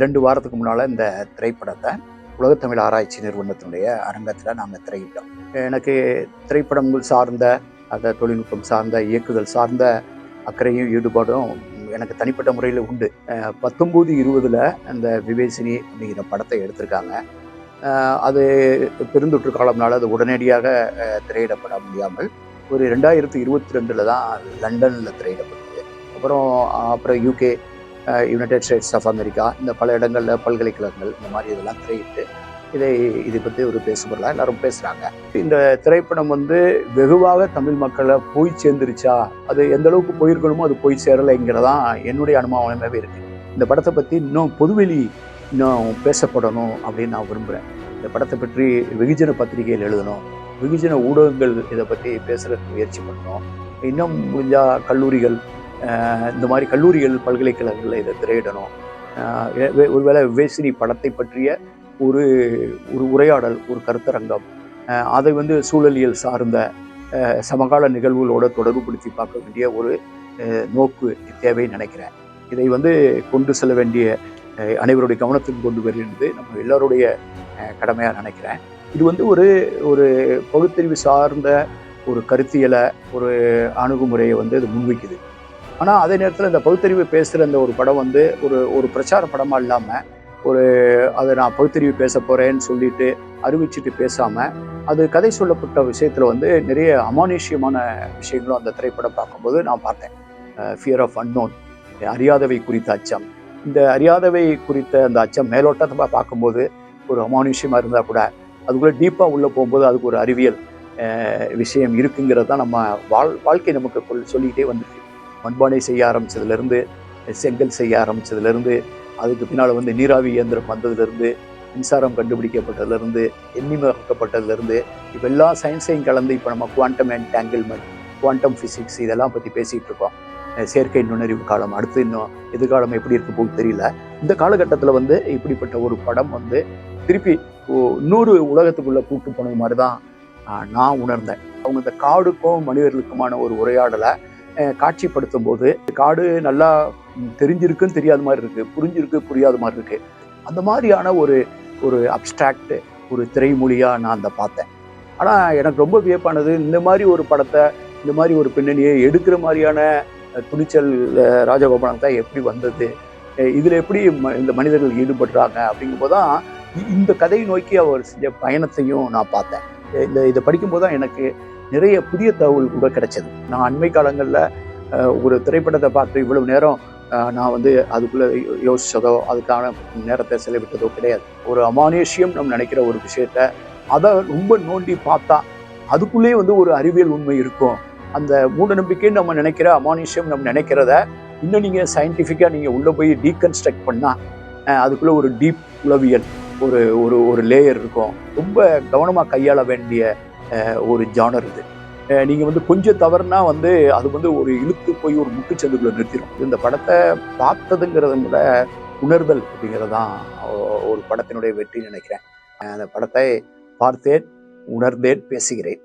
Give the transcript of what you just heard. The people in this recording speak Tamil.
2 வாரத்துக்கு முன்னால் இந்த திரைப்படத்தை உலகத்தமிழ் ஆராய்ச்சி நிறுவனத்தினுடைய அரங்கத்தில் நாங்கள் திரையிட்டோம். எனக்கு திரைப்படங்கள் சார்ந்த அந்த தொழில்நுட்பம் சார்ந்த இயக்குதல் சார்ந்த அக்கறையும் ஈடுபாடும் எனக்கு தனிப்பட்ட முறையில் உண்டு. 19-20 அந்த விவேசினி அப்படிங்கிற படத்தை எடுத்திருக்காங்க. அது பெருந்தொற்று காலம்னால அது உடனடியாக திரையிடப்பட முடியாமல் ஒரு 2022 தான் லண்டனில் திரையிடப்பட்டது. அப்புறம் UK, United States of America, இந்த பல இடங்களில் பல்கலைக்கழகங்கள் இந்த மாதிரி இதெல்லாம் திரையிட்டு இதை பற்றி ஒரு பேசுபொருளாக எல்லாரும் பேசுகிறாங்க. இந்த திரைப்படம் வெகுவாக தமிழ் மக்களை போய் சேர்ந்துருச்சா, அது எந்த அளவுக்கு போயிருக்கணுமோ அது போய் சேரலைங்கிறதான் என்னுடைய அனுமானமாகவே இருக்குது. இந்த படத்தை பற்றி இன்னும் பொதுவெளி இன்னும் பேசப்படணும் அப்படின்னு நான் விரும்புகிறேன். இந்த படத்தை பற்றி வெகுஜன பத்திரிகையில் எழுதணும், வெகுஜன ஊடகங்கள் இதை பற்றி பேசுகிறதுக்கு முயற்சி பண்ணணும். இன்னும் முடிஞ்சால் கல்லூரிகள், இந்த மாதிரி கல்லூரிகள் பல்கலைக்கழகங்களில் இதை திரையிடணும். ஒருவேளை விவேசினி படத்தை பற்றிய ஒரு உரையாடல், ஒரு கருத்தரங்கம், அதை சூழலியல் சார்ந்த சமகால நிகழ்வுகளோடு தொடர்புபடுத்தி பார்க்க வேண்டிய ஒரு நோக்கு தேவைன்னு நினைக்கிறேன். இதை கொண்டு செல்ல வேண்டிய அனைவருடைய கவனத்துக்கு கொண்டு வருகிறது நம்ம எல்லாருடைய கடமையாக நினைக்கிறேன். இது ஒரு பகுத்தறிவு சார்ந்த ஒரு கருத்தியலை, ஒரு அணுகுமுறையை அது முன்வைக்குது. ஆனால் அதே நேரத்தில் இந்த பகுத்தறிவு பேசுகிற இந்த ஒரு படம் ஒரு பிரச்சார படமாக இல்லாமல் அதை நான் பகுத்தறிவு பேச போகிறேன்னு சொல்லிட்டு அறிவிச்சுட்டு பேசாமல், அது கதை சொல்லப்பட்ட விஷயத்தில் நிறைய அமானுஷ்யமான விஷயங்களும் அந்த திரைப்படம் பார்க்கும்போது நான் பார்த்தேன். ஃபியர் ஆஃப் அன்னோன், அறியாதவை குறித்த அச்சம். இந்த அறியாதவை குறித்த அந்த அச்சம் மேலோட்டமாக பார்க்கும்போது ஒரு அமானுஷ்யமாக இருந்தால் கூட அதுக்குள்ளே டீப்பாக உள்ளே போகும்போது அதுக்கு ஒரு அறிவியல் விஷயம் இருக்குங்கிறது தான் நம்ம வாழ்க்கை நமக்கு சொல்லிக்கிட்டே வந்துருக்கு. மண்பானை செய்ய ஆரம்பித்ததுலேருந்து, செங்கல் செய்ய ஆரம்பித்ததுலேருந்து, அதுக்கு பின்னால் நீராவி இயந்திரம் வந்ததுலேருந்து, மின்சாரம் கண்டுபிடிக்கப்பட்டதுலேருந்து, எண்ணிமயமாக்கப்பட்டதுலேருந்து, இப்போ எல்லா சயின்ஸையும் கலந்து இப்போ நம்ம குவாண்டம் என்டாங்கிள்மெண்ட், குவாண்டம் ஃபிசிக்ஸ் இதெல்லாம் பற்றி பேசிகிட்டு இருக்கோம். செயற்கை நுண்ணறிவு காலம், அடுத்து இன்னும் எதிர்காலம் எப்படி இருக்க போகுது தெரியல. இந்த காலகட்டத்தில் இப்படிப்பட்ட ஒரு படம் திருப்பி இன்னொரு உலகத்துக்குள்ளே கூட்டு போனது மாதிரி தான் நான் உணர்ந்தேன். அவங்க இந்த காடுக்கும் மனிதர்களுக்குமான ஒரு உரையாடலை காட்சிப்படுத்தும் போது, காடு நல்லா தெரிஞ்சிருக்குன்னு தெரியாத மாதிரி இருக்குது, புரிஞ்சிருக்கு புரியாத மாதிரி இருக்குது. அந்த மாதிரியான ஒரு அப்ஸ்ட்ராக்ட் ஒரு திரைமொழியாக நான் அதை பார்த்தேன். ஆனால் எனக்கு ரொம்ப வியப்பானது, இந்த மாதிரி ஒரு படத்தை, இந்த மாதிரி ஒரு பின்னணியை எடுக்கிற மாதிரியான துணிச்சல் ராஜகோபாலன் தான் எப்படி வந்தது, இதில் எப்படி இந்த மனிதர்கள் ஈடுபடுறாங்க அப்படிங்கும்போது தான் இந்த கதையை நோக்கி அவர் செஞ்ச பயணத்தையும் நான் பார்த்தேன். இதை படிக்கும்போது தான் எனக்கு நிறைய புதிய தகவல் கூட கிடைச்சது. நான் அண்மை காலங்களில் ஒரு திரைப்படத்தை பார்த்து இவ்வளவு நேரம் நான் அதுக்குள்ளே யோசித்ததோ அதுக்கான நேரத்தை செலவிட்டதோ கிடையாது. ஒரு அமானுஷ்யம் நம்ம நினைக்கிற ஒரு விஷயத்த அதை ரொம்ப நோண்டி பார்த்தா அதுக்குள்ளேயே ஒரு அறிவியல் உண்மை இருக்கும். அந்த மூட நம்பிக்கைன்னு நம்ம நினைக்கிற அமானுஷ்யம் நம்ம நினைக்கிறத இன்னும் நீங்கள் சயின்டிஃபிக்காக நீங்கள் உள்ளே போய் டீகன்ஸ்ட்ரக்ட் பண்ணால் அதுக்குள்ளே ஒரு டீப் உளவியல் ஒரு லேயர் இருக்கும். ரொம்ப கவனமாக கையாள வேண்டிய ஒரு ஜானர் இது. நீங்கள் கொஞ்சம் தவறுனா அது ஒரு இழுத்து போய் ஒரு முட்டுச்சந்துக்குள்ளே நிறுத்திடும். இந்த படத்தை பார்த்ததுங்கிறத விட உணர்தல் அப்படிங்கிறது தான் ஒரு படத்தினுடைய வெற்றி நினைக்கிறேன். அந்த படத்தை பார்த்தேன், உணர்ந்தேன், பேசுகிறேன்.